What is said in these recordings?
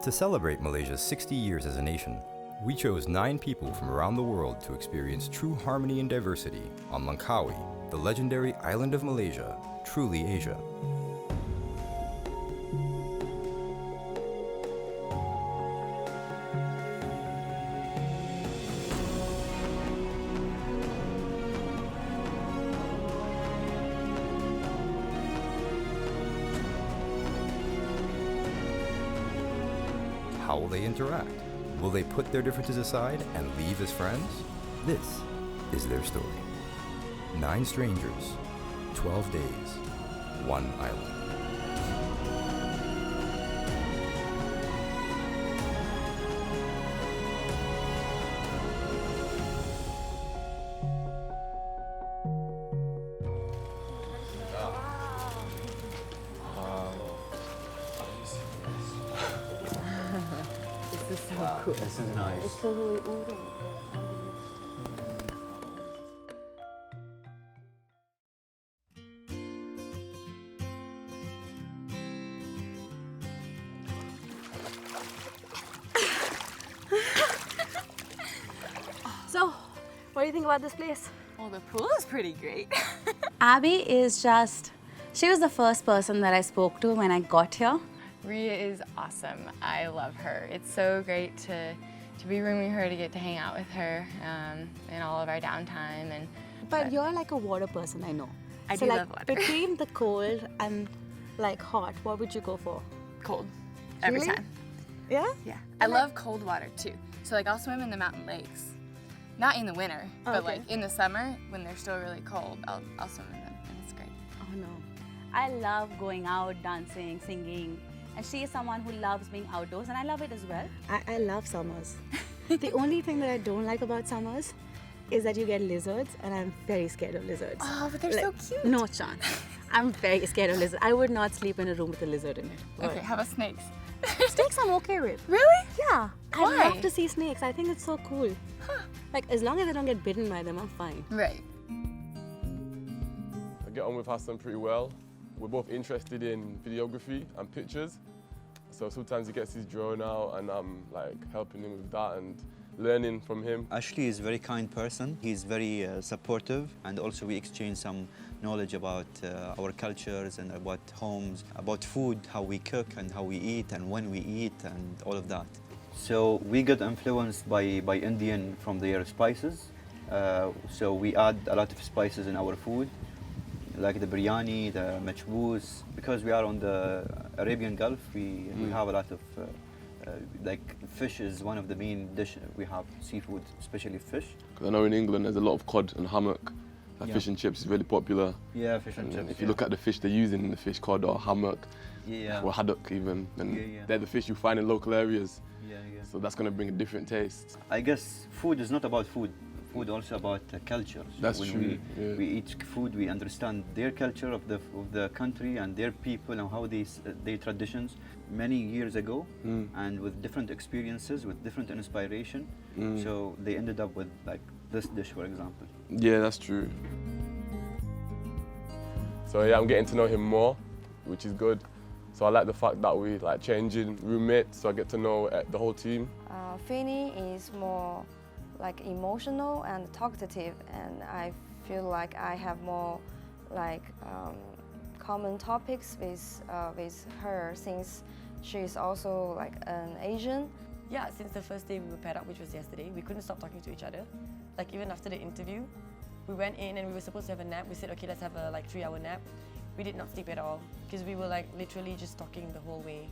To celebrate Malaysia's 60 years as a nation, we chose 9 people from around the world to experience true harmony and diversity on Langkawi, the legendary island of Malaysia, truly Asia. How will they interact? Will they put their differences aside and leave as friends? This is their story. 9 strangers, 12 days, 1 island. This is so cool. This is nice. It's totally udon. So, what do you think about this place? Well, the pool is pretty great. Abby is just, she was the first person that I spoke to when I got here. Ria is awesome. I love her. It's so great to be rooming her, to get to hang out with her in all of our downtime. But you're like a water person, I know. I so do like, love water. Between the cold and like hot, what would you go for? Cold. Every Really? time. Yeah? Yeah. I love cold water too. So like I'll swim in the mountain lakes. Not in the winter, but Okay. like in the summer when they're still really cold, I'll swim in them and it's great. Oh no. I love going out, dancing, singing. And she is someone who loves being outdoors and I love it as well. I love summers. The only thing that I don't like about summers is that you get lizards and I'm very scared of lizards. Oh, but they're so cute. No chance. I'm very scared of lizards. I would not sleep in a room with a lizard in it. Okay, how about snakes? Snakes I'm okay with. Really? Yeah. I Why? love to see snakes. I think it's so cool. Like as long as I don't get bitten by them, I'm fine. Right. I get on with Hassan pretty well. We're both interested in videography and pictures. So sometimes he gets his drone out and I'm like helping him with that and learning from him. Ashley is a very kind person. He's very supportive, and also we exchange some knowledge about our cultures and about homes, about food, how we cook and how we eat and when we eat and all of that. So we got influenced by Indian from their spices. So we add a lot of spices in our food, like the biryani, the machboos. Because we are on the Arabian Gulf, we have a lot of like fish is one of the main dishes. We have seafood, especially fish. 'Cause I know in England there's a lot of cod and hammock. Like Yeah. fish and chips is really popular. Yeah, fish and chips. If you look at the fish they're using in the fish, cod or hammock, yeah, or haddock even, and Yeah. they're the fish you find in local areas. yeah. So that's going to bring a different taste. I guess food is not about food. Food also about culture. So That's when true, yeah. we eat food, we understand their culture of the country and their people and how their traditions. Many years ago, and with different experiences, with different inspiration, so they ended up with like this dish, for example. Yeah, that's true. So yeah, I'm getting to know him more, which is good. So I like the fact that we like changing roommates, so I get to know the whole team. Finny is more like emotional and talkative, and I feel like I have more like common topics with her, since she is also like an Asian. Yeah, since the first day we were paired up, which was yesterday, we couldn't stop talking to each other. Like even after the interview, we went in and we were supposed to have a nap. We said, okay, let's have a like 3-hour nap. We did not sleep at all because we were like literally just talking the whole way.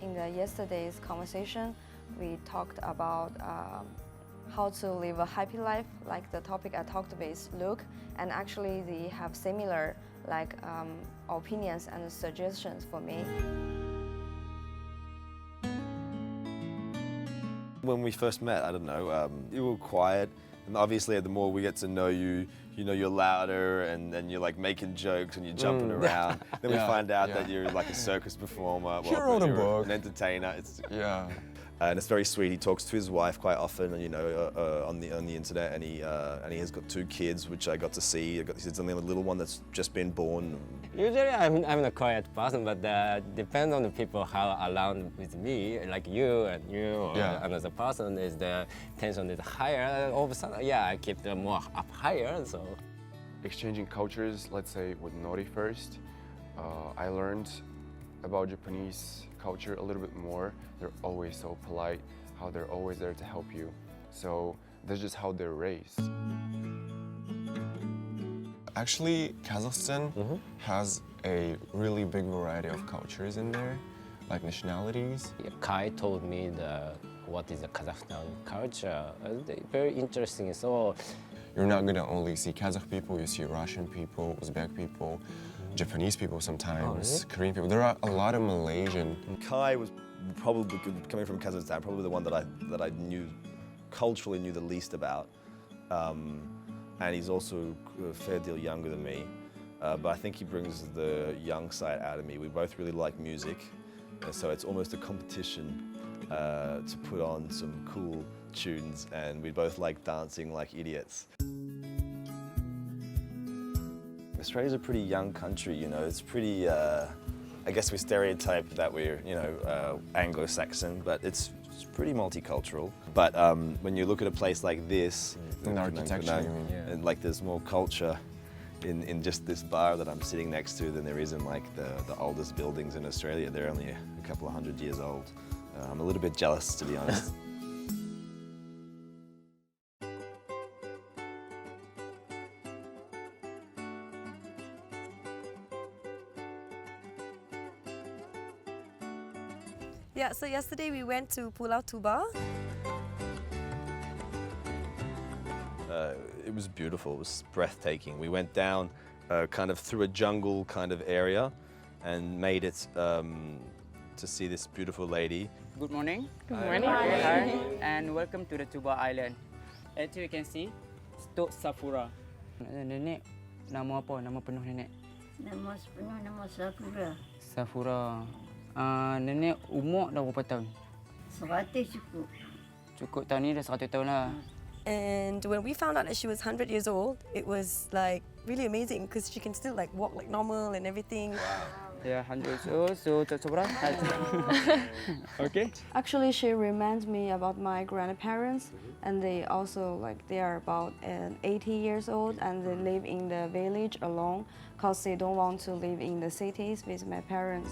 In the yesterday's conversation, we talked about how to live a happy life, like the topic I talked with Luke, and actually they have similar like opinions and suggestions for me. When we first met, I don't know, you were quiet, and obviously the more we get to know you, you know, you're louder, and then you're like making jokes and you're jumping around. Then we find out that you're like a circus performer. You're on a book. An entertainer. Yeah. And it's very sweet. He talks to his wife quite often, you know, on the internet, and he has got 2 kids, which I got to see. He's only a little one that's just been born. Usually I'm a quiet person, but depends on the people how around with me, like you and you or another person, is the tension is higher. All of a sudden, yeah, I keep them more up higher. So exchanging cultures, let's say with Nori first, I learned about Japanese culture a little bit more. They're always so polite, how they're always there to help you. So that's just how they're raised. Actually, Kazakhstan has a really big variety of cultures in there, like nationalities. Kai told me what is the Kazakhstan culture. Very interesting. So you're not gonna only see Kazakh people, you see Russian people, Uzbek people, Japanese people sometimes, Korean people. There are a lot of Malaysian. Kai was probably, coming from Kazakhstan, probably the one that I knew, culturally knew the least about. And he's also a fair deal younger than me. But I think he brings the young side out of me. We both really like music, so it's almost a competition to put on some cool tunes, and we both like dancing like idiots. Australia's a pretty young country, you know. It's pretty, I guess we stereotype that we're, you know, Anglo-Saxon, but it's pretty multicultural. But when you look at a place like this, in architecture, and like there's more culture in just this bar that I'm sitting next to than there is in like the oldest buildings in Australia. They're only a couple of 100 years old. I'm a little bit jealous, to be honest. Yeah, so yesterday we went to Pulau Tuba. It was beautiful, it was breathtaking. We went down kind of through a jungle kind of area and made it to see this beautiful lady. Good morning. Good morning. Hi, and welcome to the Tuba Island. As you can see, Tok Safura. Nenek, nama apa? Nama penuh nenek? Nama penuh nama Safura. Safura. Nenek umur dah berapa tahun? 100 cukup. Cukup tahun ni dah 100 tahun lah. And when we found out that she was 100 years old, it was like really amazing because she can still like walk like normal and everything. Yeah, 100 years old, so Tok Safura. Okay. Actually, she reminds me about my grandparents, and they also they are about 80 years old, and they live in the village alone because they don't want to live in the cities with my parents.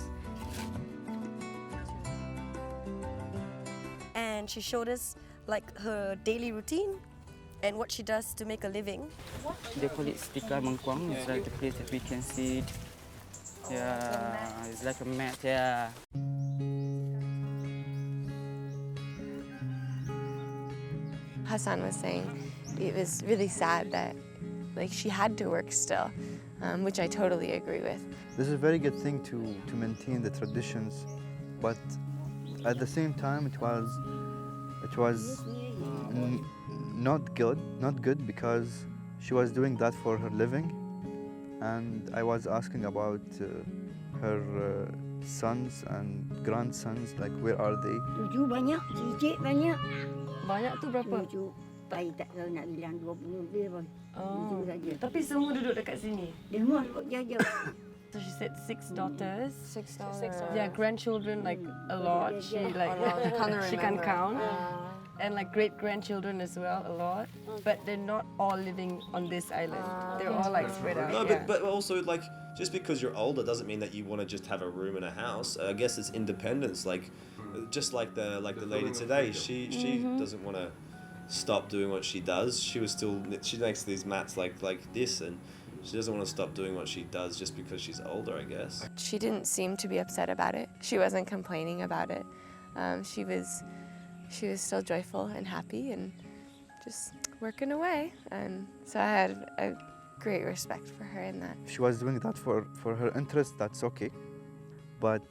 And she showed us like her daily routine and what she does to make a living. They call it Stika Mengkuang. It's like the place that we can see. Yeah, it's like a mat. Yeah. Hassan was saying it was really sad that she had to work still, which I totally agree with. This is a very good thing to maintain the traditions, but at the same time it was not good because she was doing that for her living, and I was asking about her sons and grandsons, like where are they? 7 banyak, cicit banyak. Banyak tu berapa? 7. Pai tak tahu nak bilang 20 lebih pun. Oh. Saja. Tapi semua duduk dekat sini. Dia semua duduk jauh. So she said 6 daughters. 6 daughters. Yeah, grandchildren like a lot. She she can count. And like great grandchildren as well, a lot. But they're not all living on this island. They're all like spread out. No, but also like just because you're older doesn't mean that you want to just have a room in a house. I guess it's independence. Like just like the lady today, she doesn't want to stop doing what she does. She makes these mats like this, and she doesn't want to stop doing what she does just because she's older, I guess. She didn't seem to be upset about it. She wasn't complaining about it. She was still joyful and happy and just working away. And so I had a great respect for her in that. If she was doing that for her interest, that's okay. But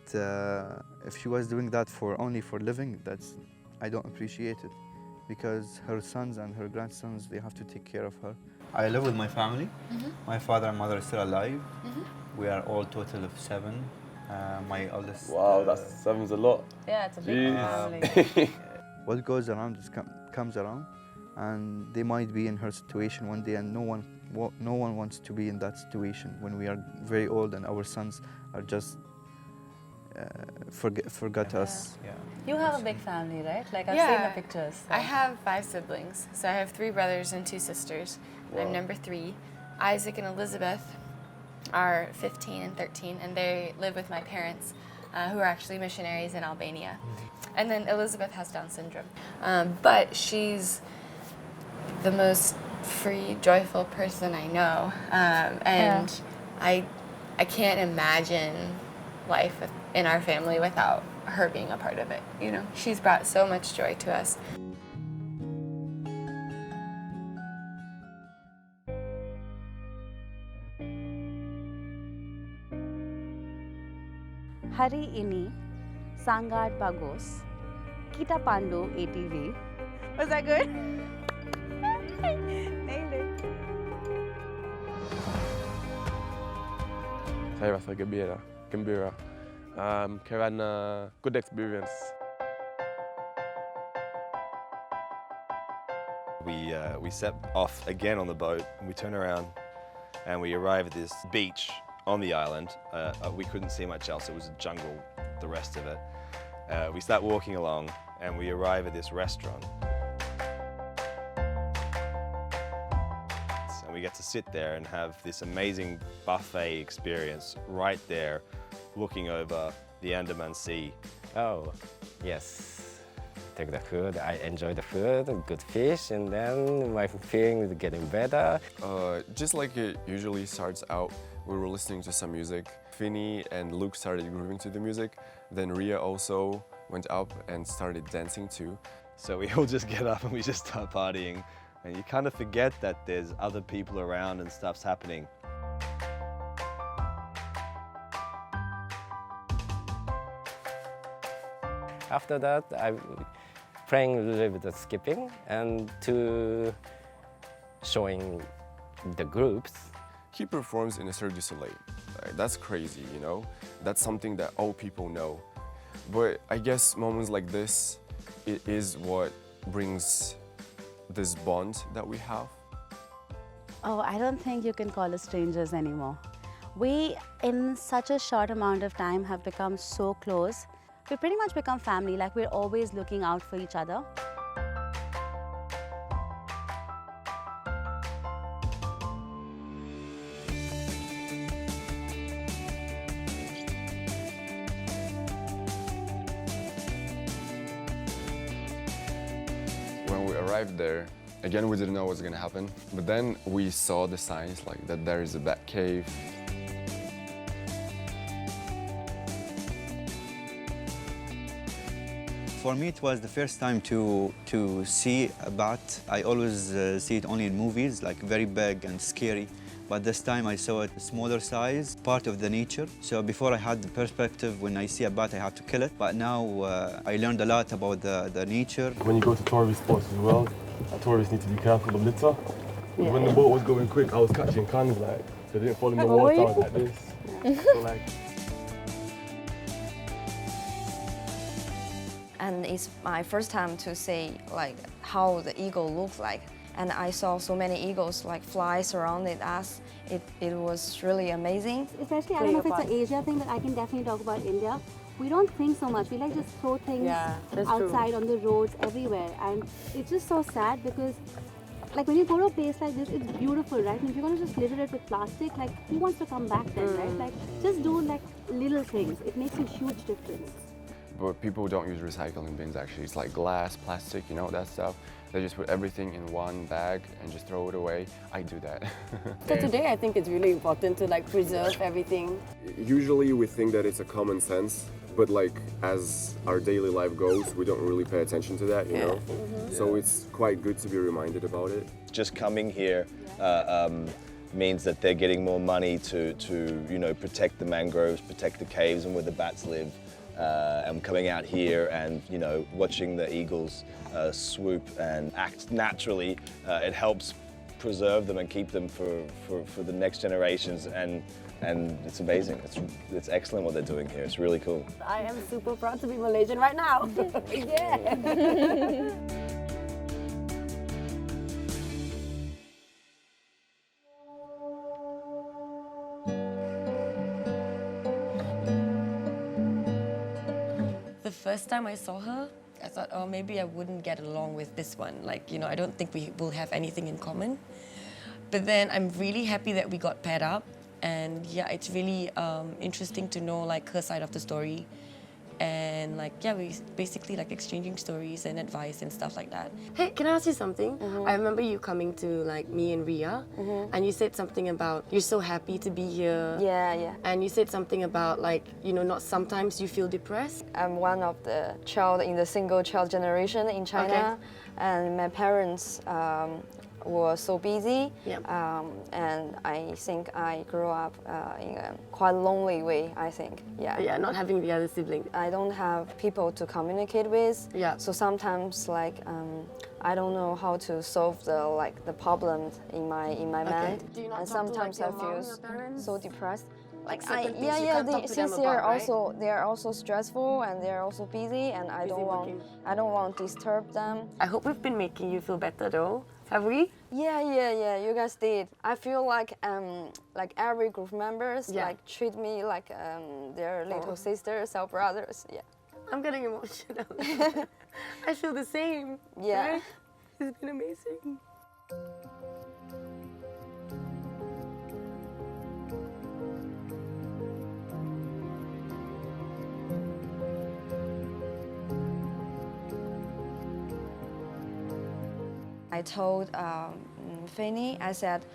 if she was doing that only for living, I don't appreciate it, because her sons and her grandsons, they have to take care of her. I live with my family. My father and mother are still alive. We are all total of 7. My eldest. Wow, that's 7's a lot. Yeah, it's a big family. what goes around comes around, and they might be in her situation one day, and no one wants to be in that situation when we are very old and our sons are just forgot us. Yeah. You have a big family, right? Like I've seen the pictures. So. I have 5 siblings. So I have 3 brothers and 2 sisters. Wow. I'm number 3. Isaac and Elizabeth are 15 and 13, and they live with my parents, who are actually missionaries in Albania. And then Elizabeth has Down syndrome. But she's the most free, joyful person I know. And I can't imagine life in our family without her being a part of it. You know, she's brought so much joy to us. Hari ini sangat bagus. Kita pandu ATV. Was that good? Nailed it. Saya rasa gembira. Karena good experience. We set off again on the boat, and we turn around and we arrive at this beach on the island. We couldn't see much else. It was a jungle, the rest of it. We start walking along and we arrive at this restaurant. And we get to sit there and have this amazing buffet experience right there, looking over the Andaman Sea. Oh, yes. Take the food, I enjoy the food, good fish, and then my feeling is getting better. Just like it usually starts out, we were listening to some music. Finney and Luke started grooving to the music. Then Ria also went up and started dancing too. So we all just get up and we just start partying. And you kind of forget that there's other people around and stuff's happening. After that, I'm playing a little bit of skipping and to showing the groups. He performs in a Cirque du Soleil. That's crazy, you know? That's something that all people know. But I guess moments like this, it is what brings this bond that we have. Oh, I don't think you can call us strangers anymore. We, in such a short amount of time, have become so close. We pretty much become family, like we're always looking out for each other. When we arrived there, again, we didn't know what was going to happen. But then we saw the signs, like that there is a bat cave. For me, it was the first time to see a bat. I always see it only in movies, like very big and scary. But this time I saw it smaller size, part of the nature. So before I had the perspective, when I see a bat, I have to kill it. But now I learned a lot about the nature. When you go to tourist spots as well, tourists need to be careful of litter. Yeah. When the boat was going quick, I was catching cans, like, so they didn't fall in the water like this. So, like, and it's my first time to see like how the eagle looks like. And I saw so many eagles like fly surrounded us. It was really amazing. Especially, I don't know if it's an Asia thing, but I can definitely talk about India. We don't think so much. We like just throw things outside on the roads everywhere. And it's just so sad because like when you go to a place like this, it's beautiful, right? And if you're going to just litter it with plastic, like who wants to come back then, right? Like just do like little things. It makes a huge difference. But people don't use recycling bins actually. It's like glass, plastic, you know, that stuff. They just put everything in one bag and just throw it away. I do that. So today I think it's really important to like preserve everything. Usually we think that it's a common sense, but like as our daily life goes, we don't really pay attention to that, you know? So it's quite good to be reminded about it. Just coming here means that they're getting more money to you know, protect the mangroves, protect the caves and where the bats live. And coming out here and, you know, watching the eagles swoop and act naturally, it helps preserve them and keep them for the next generations. And and it's amazing. It's excellent what they're doing here. It's really cool. I am super proud to be Malaysian right now. Yeah. The first time I saw her, I thought, oh, maybe I wouldn't get along with this one. Like, you know, I don't think we will have anything in common. But then I'm really happy that we got paired up. And yeah, it's really interesting to know like her side of the story. And like, yeah, we basically like exchanging stories and advice and stuff like that. Hey, can I ask you something? I remember you coming to like me and Ria, and you said something about you're so happy to be here. Yeah. And you said something about like, you know, not sometimes you feel depressed. I'm one of the child in the single child generation in China, and my parents were so busy, and I think I grew up in a quite lonely way, I think. Yeah, not having the other sibling. I don't have people to communicate with. Yeah. So sometimes like I don't know how to solve the problems in my mind. Do you not and talk sometimes to, like, your I mom, feel your parents? so depressed. Like certain things you can't talk to since them they are about, right? they are also stressful and they are also busy, and I don't want to disturb them. I hope we've been making you feel better though. Have we? Yeah. You guys did. I feel like every group members like treat me like their little sisters or brothers. Yeah. I'm getting emotional. I feel the same. Yeah. Right? It's been amazing. I told Fanny, I said,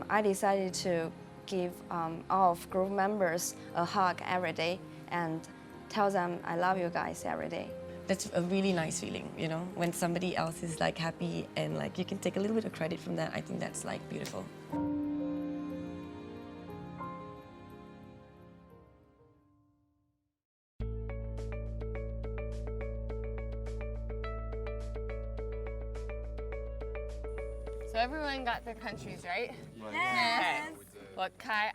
I decided to give all of group members a hug every day and tell them I love you guys every day. That's a really nice feeling, you know, when somebody else is like happy and like you can take a little bit of credit from that. I think that's like beautiful. So everyone got their countries, right? Yes. Okay. Well,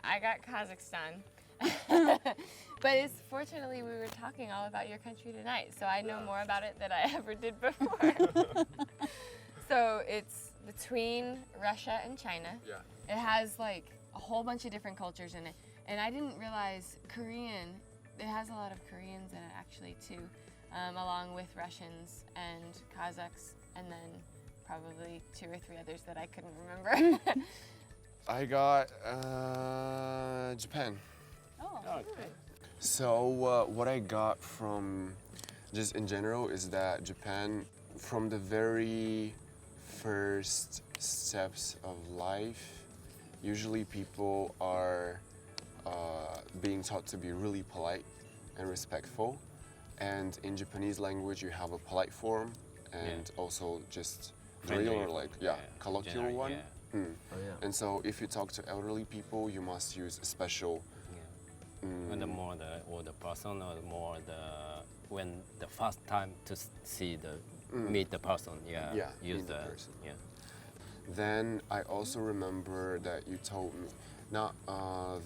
I got Kazakhstan. But it's fortunately we were talking all about your country tonight, so I know more about it than I ever did before. So it's between Russia and China. Yeah. It has like a whole bunch of different cultures in it. And I didn't realize Korean, it has a lot of Koreans in it actually too, along with Russians and Kazakhs, and then probably 2 or 3 others that I couldn't remember. I got Japan. Oh, okay. So what I got from just in general is that Japan, from the very first steps of life, usually people are being taught to be really polite and respectful. And in Japanese language, you have a polite form and also just regular, like, colloquial one. Yeah. And so if you talk to elderly people, you must use a special. When the more the older person, or more when the first time to see meet the person, use the person. Then I also remember that you told me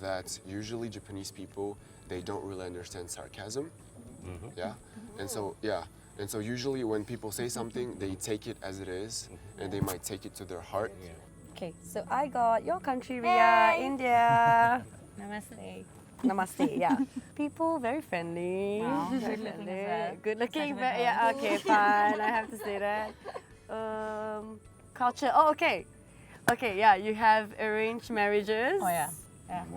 that usually Japanese people, they don't really understand sarcasm. And so usually when people say something, they take it as it is, and they might take it to their heart. Okay, so I got your country, Ria, India. Namaste. Namaste, yeah. People very friendly. Wow. Very Good looking friendly. as well. Good looking, Such but a yeah, good okay, fine. I have to say that. Culture. Oh, okay. Okay, yeah, you have arranged marriages. Oh, yeah.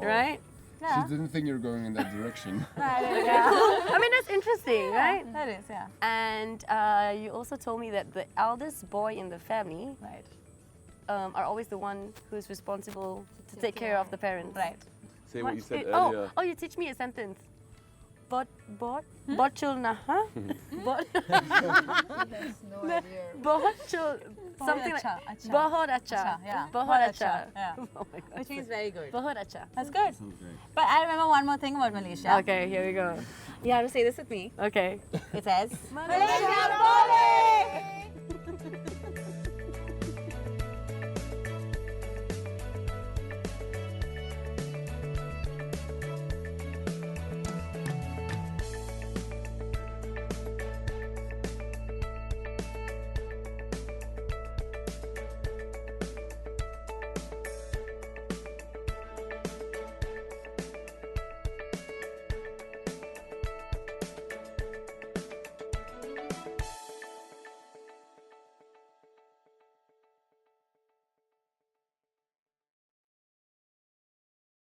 Right? She didn't think you were going in that direction. I mean, that's interesting, right? That is, yeah. And you also told me that the eldest boy in the family are always the one who's responsible to take care of the parents. Right. Say what you said earlier. Oh, you teach me a sentence. Botchul na, huh? Bot. no idea. Botchul. Something like Bahut acha. Yeah. Bahut acha. Yeah. Oh my God. Which means very good. Bahut acha. That's good. But I remember one more thing about Malaysia. Okay, here we go. You have to say this with me. Okay. It says Malaysia Boleh!